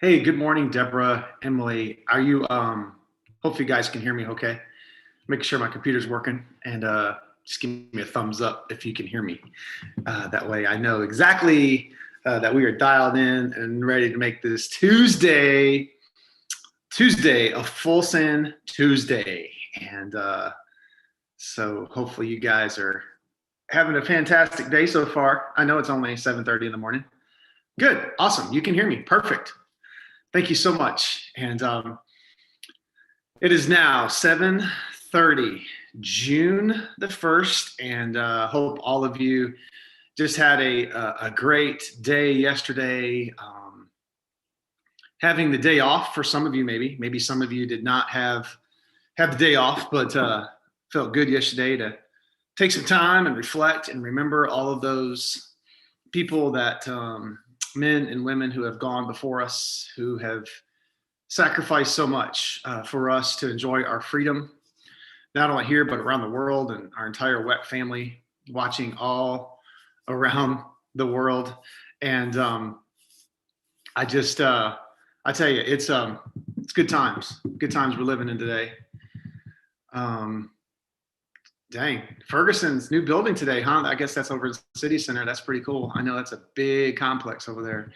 Hey, good morning, Deborah, Emily. Are you, hopefully you guys can hear me okay. Make sure my computer's working and just give me a thumbs up if you can hear me. That way I know exactly that we are dialed in and ready to make this Tuesday, a full send Tuesday. And so hopefully you guys are having a fantastic day so far. I know it's only 7:30 in the morning. Good, awesome. You can hear me. Perfect. Thank you so much. And it is now 7:30, June the 1st, and hope all of you just had a great day yesterday. Having the day off for some of you, maybe some of you did not have the day off, but felt good yesterday to take some time and reflect and remember all of those people that men and women who have gone before us, who have sacrificed so much for us to enjoy our freedom, not only here, but around the world, and our entire WEC family watching all around the world. And I just, I tell you, it's good times we're living in today. Dang, Ferguson's new building today, huh? I guess that's over at the city center. That's pretty cool. I know that's a big complex over there.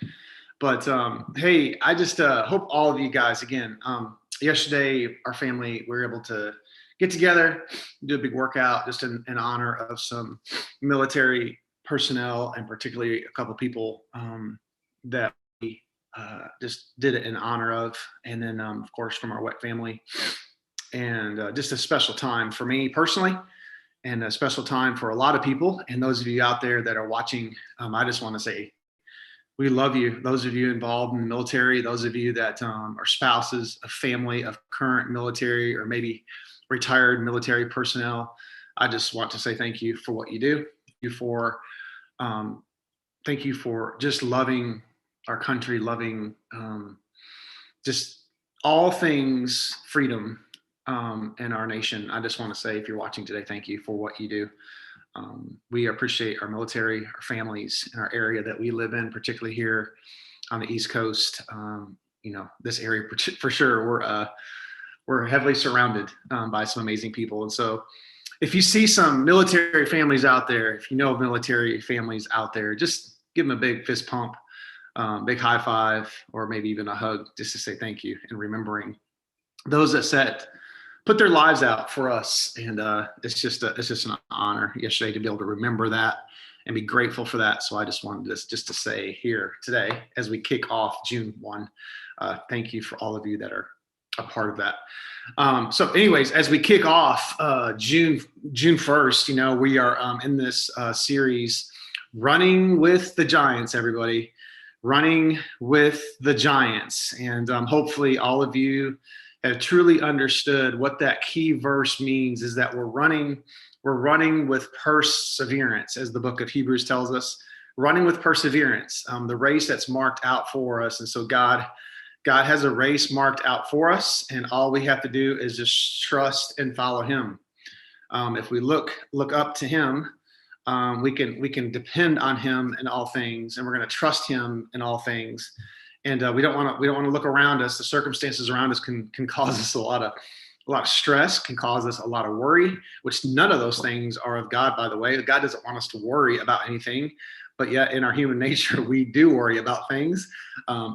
But hey, I just hope all of you guys, again, yesterday, our family, we were able to get together, do a big workout just in honor of some military personnel, and particularly a couple people that we just did it in honor of. And then, of course, from our WEC family. And just a special time for me personally, and a special time for a lot of people. And those of you out there that are watching, I just want to say, we love you. Those of you involved in the military, those of you that are spouses, a family of current military or maybe retired military personnel, I just want to say thank you for what you do. Thank you for just loving our country, loving just all things freedom in our nation. I just want to say, if you're watching today, thank you for what you do. We appreciate our military, our families in our area that we live in, particularly here on the East Coast. This area for sure, we're heavily surrounded by some amazing people. And so if you see some military families out there, if you know of military families out there, just give them a big fist pump, big high five, or maybe even a hug, just to say thank you, and remembering those that put their lives out for us. And it's just an honor yesterday to be able to remember that and be grateful for that. So I just wanted just to say here today, as we kick off June 1, thank you for all of you that are a part of that. So anyways, as we kick off June 1st, we are in this series, Running with the Giants, everybody. Running with the Giants. And hopefully all of you have truly understood what that key verse means, is that we're running with perseverance, as the book of Hebrews tells us, running with perseverance, the race that's marked out for us. And so God has a race marked out for us, and all we have to do is just trust and follow him. If we look up to him, we can depend on him in all things, and we're going to trust him in all things. And we don't want to look around us. The circumstances around us can cause us a lot of stress, can cause us a lot of worry, which none of those things are of God, by the way. God doesn't want us to worry about anything, but yet in our human nature, we do worry about things.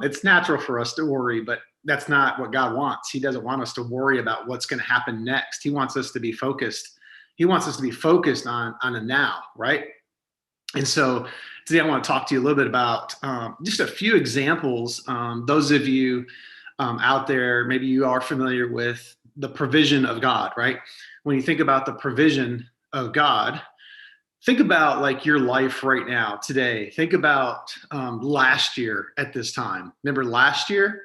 It's natural for us to worry, but that's not what God wants. He doesn't want us to worry about what's going to happen next. He wants us to be focused. He wants us to be focused on the now, right? And so today I want to talk to you a little bit about just a few examples. Those of you out there, maybe you are familiar with the provision of God, right? When you think about the provision of God, think about like your life right now, today. Think about last year at this time. Remember last year?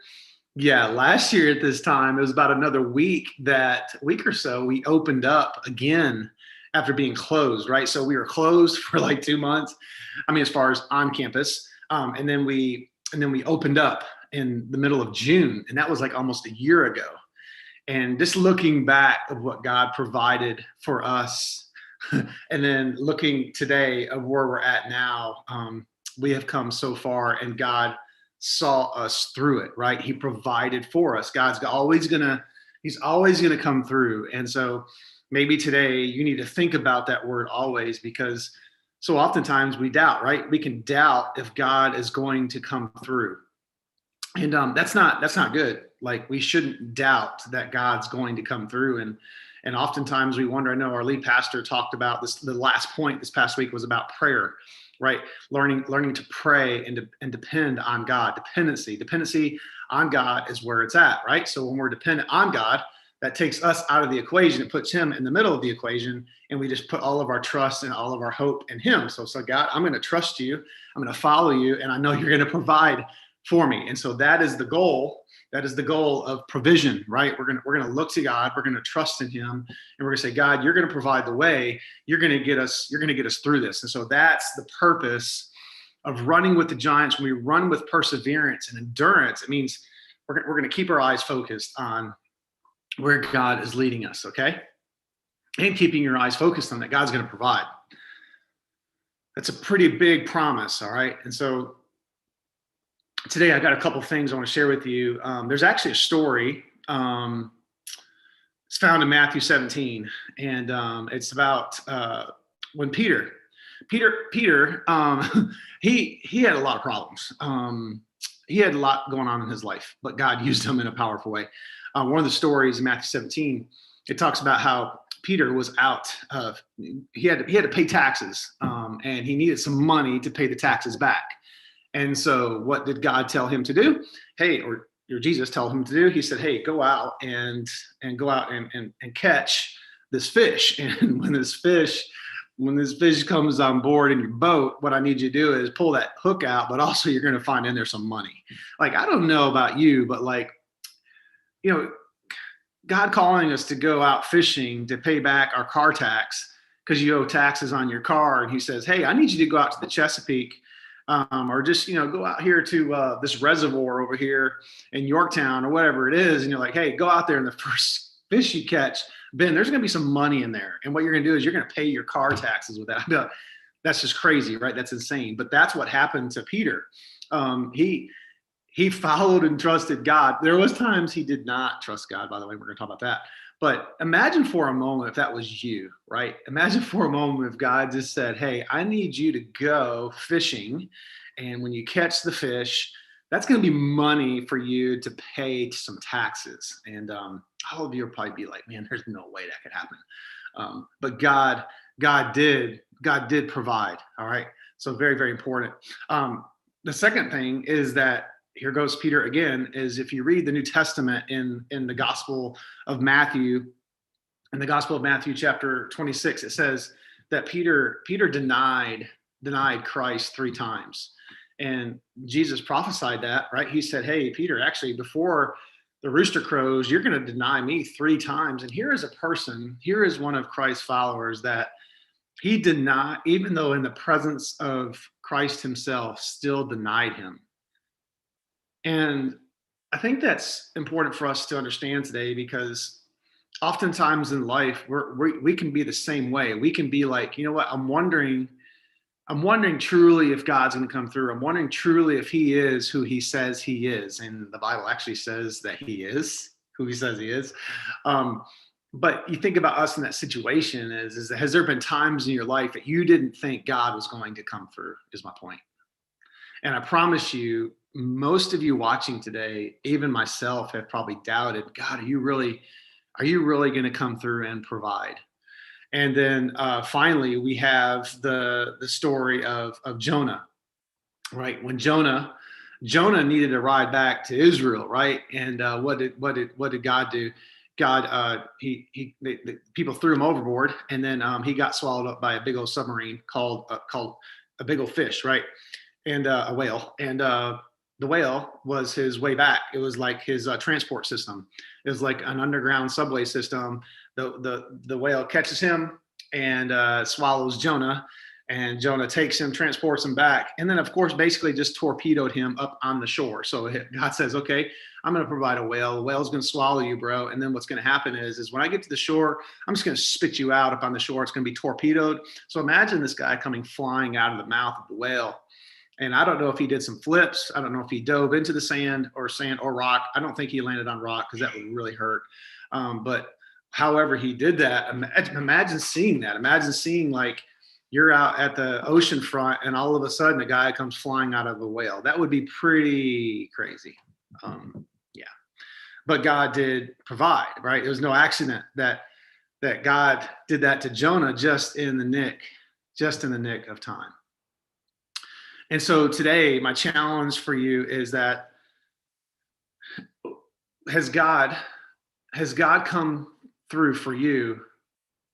Yeah, last year at this time, it was about another week or so, we opened up again after being closed, right? So we were closed for like 2 months. I mean, as far as on campus, and then we opened up in the middle of June, and that was like almost a year ago. And just looking back of what God provided for us, and then looking today of where we're at now, we have come so far, and God saw us through it, right? He provided for us. He's always gonna come through. And so maybe today you need to think about that word always, because so oftentimes we doubt, right? We can doubt if God is going to come through. And that's not good. Like, we shouldn't doubt that God's going to come through. And oftentimes we wonder. I know our lead pastor talked about this. The last point this past week was about prayer, right? Learning to pray and depend on God. Dependency on God is where it's at, right? So when we're dependent on God, that takes us out of the equation. It puts him in the middle of the equation, and we just put all of our trust and all of our hope in him. So God, I'm going to trust you. I'm going to follow you, and I know you're going to provide for me. And so that is the goal. That is the goal of provision, right? We're gonna look to God. We're gonna trust in him, and we're gonna say, God, you're gonna provide the way. You're gonna get us through this. And so that's the purpose of running with the giants. When we run with perseverance and endurance, it means we're gonna keep our eyes focused on where God is leading us, okay? And keeping your eyes focused on that God's gonna provide. That's a pretty big promise, all right? And so today I got a couple things I want to share with you. There's actually a story. It's found in Matthew 17, and it's about when Peter, he had a lot of problems. He had a lot going on in his life, but God used him in a powerful way. One of the stories in Matthew 17, it talks about how Peter was out. He had to pay taxes, and he needed some money to pay the taxes back. And so what did God tell him to do? Hey, or Jesus tell him to do? He said, hey, go out and catch this fish. And when this fish comes on board in your boat, what I need you to do is pull that hook out, but also you're going to find in there some money. Like, I don't know about you, but God calling us to go out fishing to pay back our car tax because you owe taxes on your car. And he says, hey, I need you to go out to the Chesapeake, or just, go out here to this reservoir over here in Yorktown or whatever it is. And you're like, hey, go out there, and the first fish you catch, Ben, there's going to be some money in there. And what you're going to do is you're going to pay your car taxes with that. That's just crazy, right? That's insane. But that's what happened to Peter. He followed and trusted God. There was times he did not trust God, by the way. We're going to talk about that. But imagine for a moment if that was you, right? Imagine for a moment if God just said, hey, I need you to go fishing. And when you catch the fish, that's going to be money for you to pay some taxes. And all of you will probably be like, man, there's no way that could happen. But God did provide. All right. So very, very important. The second thing is that, here goes Peter again, is if you read the New Testament in the Gospel of Matthew, in the Gospel of Matthew chapter 26, it says that Peter denied Christ 3 times. And Jesus prophesied that, right? He said, hey, Peter, actually, before the rooster crows, you're going to deny me 3 times. And here is one of Christ's followers that he did not, even though in the presence of Christ himself, still denied him. And I think that's important for us to understand today, because oftentimes in life, we can be the same way. We can be like, you know what, I'm wondering truly if God's going to come through. I'm wondering truly if he is who he says he is. And the Bible actually says that he is who he says he is. But you think about us in that situation is has there been times in your life that you didn't think God was going to come through, is my point. And I promise you, most of you watching today, even myself, have probably doubted, God, are you really going to come through and provide? And then finally, we have the story of Jonah, right? When Jonah needed to ride back to Israel, right? And what did God do? God, the people threw him overboard, and then he got swallowed up by a big old submarine called a big old fish, right? And a whale. And the whale was his way back. It was like his transport system. It was like an underground subway system. The whale catches him and swallows Jonah, and Jonah takes him, transports him back, and then of course basically just torpedoed him up on the shore. So God says, okay, I'm going to provide a whale. The whale's going to swallow you, bro. And then what's going to happen is when I get to the shore, I'm just going to spit you out up on the shore. It's going to be torpedoed. So imagine this guy coming flying out of the mouth of the whale. And I don't know if he did some flips. I don't know if he dove into the sand or rock. I don't think he landed on rock because that would really hurt. But however he did that, imagine seeing that. Imagine seeing like you're out at the ocean front and all of a sudden a guy comes flying out of a whale. That would be pretty crazy. Yeah. But God did provide, right? It was no accident that God did that to Jonah just in the nick of time. And so today, my challenge for you is that has God come through for you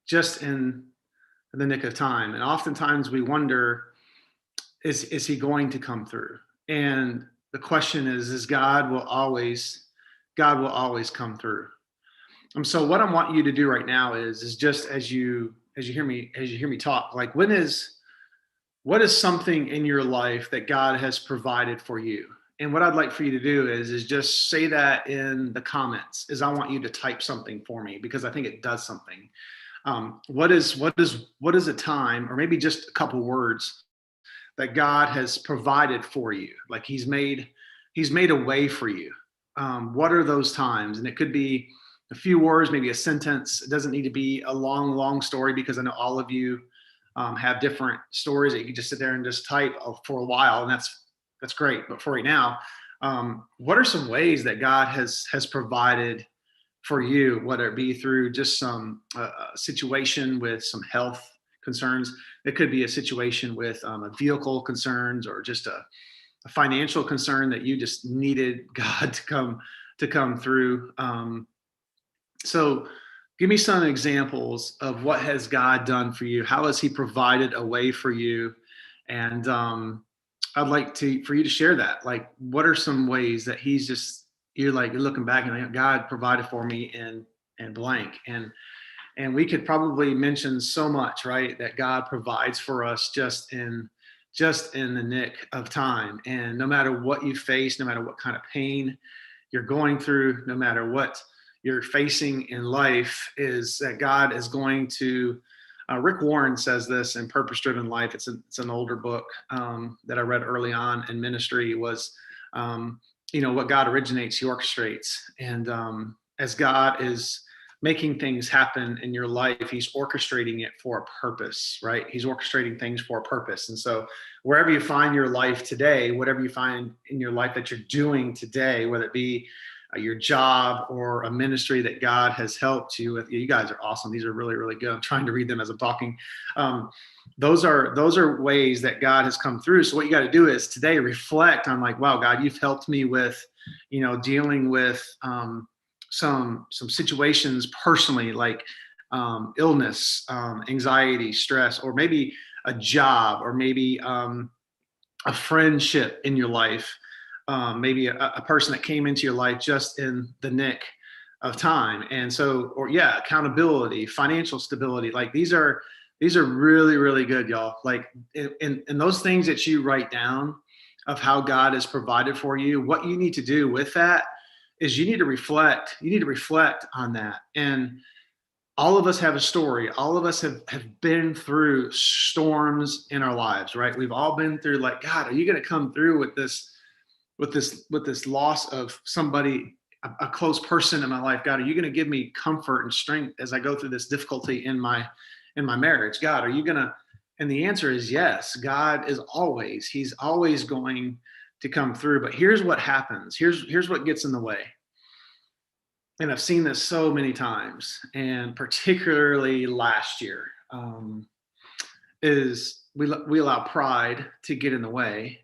just in the nick of time? And oftentimes we wonder, is he going to come through? And the question is God will always come through. So what I want you to do right now is just as you hear me talk, like what is something in your life that God has provided for you? And what I'd like for you to do is just say that in the comments. I want you to type something for me because I think it does something. What is a time, or maybe just a couple words, that God has provided for you? Like He's made a way for you. What are those times? And it could be a few words, maybe a sentence. It doesn't need to be a long story because I know all of you have different stories that you can just sit there and just type for a while, and that's great. But for right now, what are some ways that God has provided for you, whether it be through just some situation with some health concerns? It could be a situation with a vehicle concerns, or just a financial concern that you just needed God to come through. So give me some examples of what has God done for you. How has He provided a way for you? And I'd like for you to share that. Like, what are some ways that you're looking back and like, God provided for me and blank. And we could probably mention so much, right, that God provides for us just in the nick of time. And no matter what you face, no matter what kind of pain you're going through, no matter what you're facing in life, is that God is going to, Rick Warren says this in Purpose Driven Life. It's an older book that I read early on in ministry. Was, what God originates, He orchestrates. And as God is making things happen in your life, He's orchestrating it for a purpose, right? He's orchestrating things for a purpose. And so wherever you find your life today, whatever you find in your life that you're doing today, whether it be your job or a ministry that God has helped you with. You guys are awesome. These are really, really good. I'm trying to read them as I'm talking. Those are ways that God has come through. So what you got to do is today reflect on like, wow, God, you've helped me with, dealing with some situations personally, like illness, anxiety, stress, or maybe a job, or maybe a friendship in your life. Maybe a person that came into your life just in the nick of time. And so, accountability, financial stability, like these are really, really good, y'all. Like in those things that you write down of how God has provided for you, what you need to do with that is you need to reflect on that. And all of us have a story. All of us have been through storms in our lives, right? We've all been through like, God, are you going to come through with this loss of somebody, a close person in my life? God, are you going to give me comfort and strength as I go through this difficulty in my marriage? God, are you going to? And the answer is yes. God is He's always going to come through. But here's what happens. Here's what gets in the way. And I've seen this so many times, and particularly last year, is we allow pride to get in the way.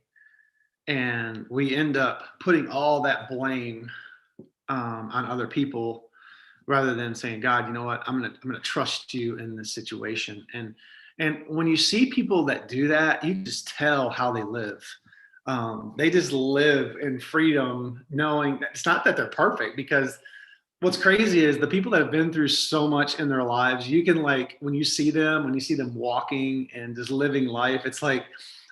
And we end up putting all that blame on other people, rather than saying, God, you know what? I'm gonna trust you in this situation. And when you see people that do that, you just tell how they live. They just live in freedom, knowing that it's not that they're perfect. Because what's crazy is the people that have been through so much in their lives, you can when you see them walking and just living life, it's like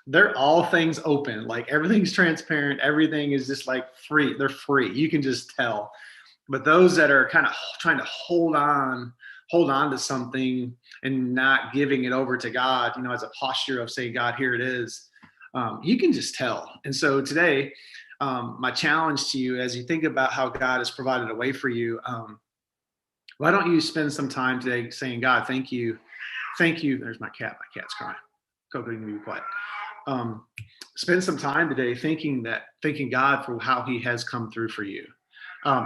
they're all things open, like everything's transparent, everything is just like free. They're free. You can just tell. But those that are kind of trying to hold on to something and not giving it over to God, as a posture of saying, God, here it is. You can just tell. And so today, my challenge to you, as you think about how God has provided a way for you, why don't you spend some time today saying, God, thank you. Thank you. There's my cat. My cat's crying. Coco, you can be quiet. Spend some time today thanking God for how he has come through for you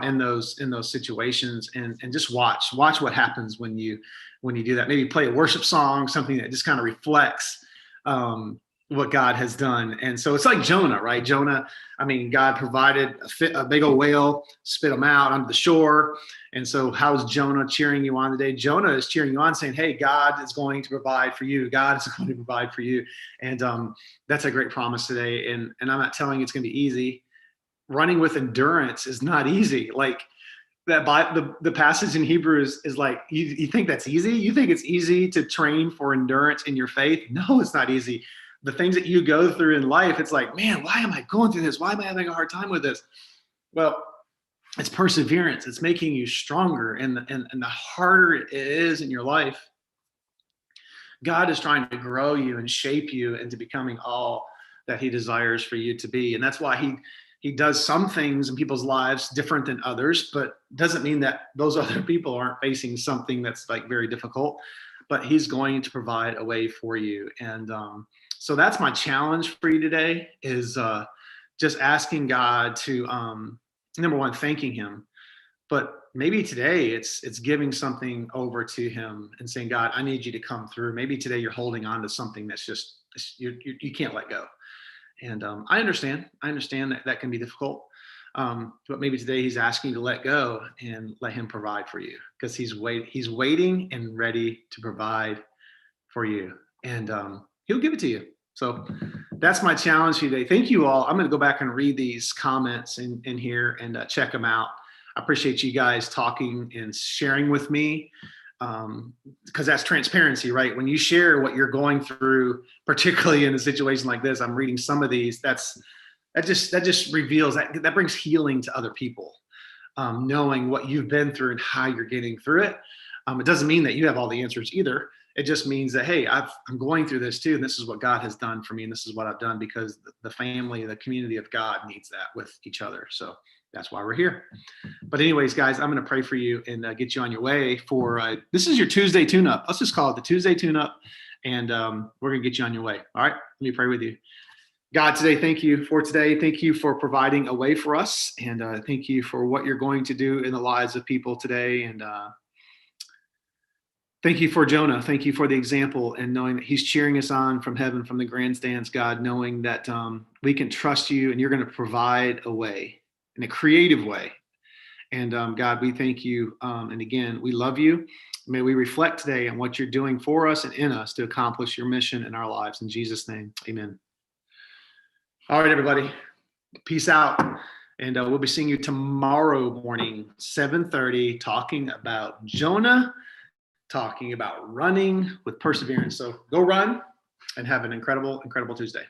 in those situations, and just watch what happens when you do that. Maybe play a worship song, something that just kind of reflects what God has done. And so it's like Jonah, right? Jonah, I mean, God provided a big old whale, spit him out onto the shore. And so how's Jonah cheering you on today? Jonah is cheering you on, saying, hey, God is going to provide for you. God is going to provide for you. And that's a great promise today. And I'm not telling you it's going to be easy. Running with endurance is not easy. Like that, by the passage in Hebrews is like, you think that's easy? You think it's easy to train for endurance in your faith? No, it's not easy. The things that you go through in life, it's like, man, why am I going through this? Why am I having a hard time with this? Well, it's perseverance. It's making you stronger. And the harder it is in your life, God is trying to grow you and shape you into becoming all that he desires for you to be. And that's why he does some things in people's lives different than others, but doesn't mean that those other people aren't facing something that's like very difficult, but he's going to provide a way for you. And so that's my challenge for you today, is just asking God to, number one, thanking him, but maybe today it's giving something over to him and saying, God, I need you to come through. Maybe today you're holding on to something that's just, you can't let go. And I understand that can be difficult. But maybe today he's asking you to let go and let him provide for you, because he's waiting and ready to provide for you. And he'll give it to you. So that's my challenge today. Thank you all. I'm going to go back and read these comments in here and check them out. I appreciate you guys talking and sharing with me, because that's transparency, right? When you share what you're going through, particularly in a situation like this, I'm reading some of these, that just reveals that brings healing to other people, knowing what you've been through and how you're getting through it. It doesn't mean that you have all the answers either. It just means that, hey, I'm going through this too, and this is what God has done for me, and this is what I've done, because the family, the community of God needs that with each other. So that's why we're here. But anyways, guys, I'm going to pray for you and get you on your way for, this is your Tuesday tune-up. Let's just call it the Tuesday tune-up, and we're going to get you on your way. All right, let me pray with you. God, today, thank you for today. Thank you for providing a way for us, and thank you for what you're going to do in the lives of people today. And thank you for Jonah. Thank you for the example, and knowing that he's cheering us on from heaven, from the grandstands, God, knowing that we can trust you and you're going to provide a way, in a creative way. And God, we thank you. And again, we love you. May we reflect today on what you're doing for us and in us to accomplish your mission in our lives. In Jesus' name, amen. All right, everybody. Peace out. And we'll be seeing you tomorrow morning, 7:30, talking about Jonah, talking about running with perseverance. So go run and have an incredible, incredible Tuesday.